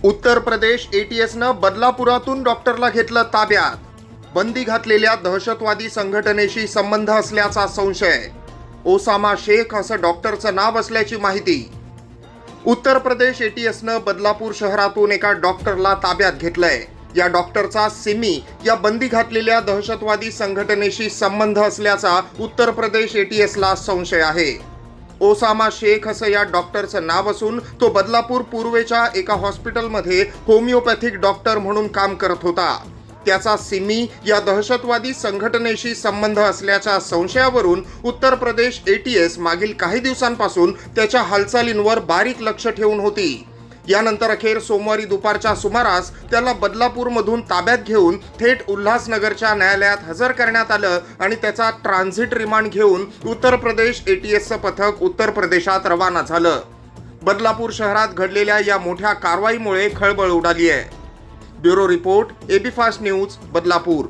उत्तर प्रदेश एटीएसनं बदलापुरातून डॉक्टरला घेतलं ताब्यात. बंदी घातलेल्या दहशतवादी संघटनेशी संबंध असल्याचा संशय. ओसामा शेख असं डॉक्टरचं नाव असल्याची माहिती. उत्तर प्रदेश एटीएसनं बदलापूर शहरातून एका डॉक्टरला ताब्यात घेतलंय. या डॉक्टरचा सिमी या बंदी घातलेल्या दहशतवादी संघटनेशी संबंध असल्याचा उत्तर प्रदेश एटीएसला संशय आहे. ओसामा शेख असं या डॉक्टरचं नाव असून तो बदलापूर पूर्वेच्या एका हॉस्पिटलमध्ये होमिओपॅथिक डॉक्टर म्हणून काम करत होता. त्याचा सिमी या दहशतवादी संघटनेशी संबंध असल्याच्या संशयावरून उत्तर प्रदेश एटीएस मागील काही दिवसांपासून त्याच्या हालचालींवर बारीक लक्ष ठेवून होती. यानंतर अखेर सोमवारी दुपारच्या सुमारास त्याला बदलापूरमधून ताब्यात घेऊन थेट उल्हासनगरच्या न्यायालयात हजर करण्यात आलं आणि त्याचा ट्रान्झिट रिमांड घेऊन उत्तर प्रदेश एटीएसचं पथक उत्तर प्रदेशात रवाना झालं. बदलापूर शहरात घडलेल्या या मोठ्या कारवाईमुळे खळबळ उडाली आहे. Bureau report, AB fast news, Badlapur.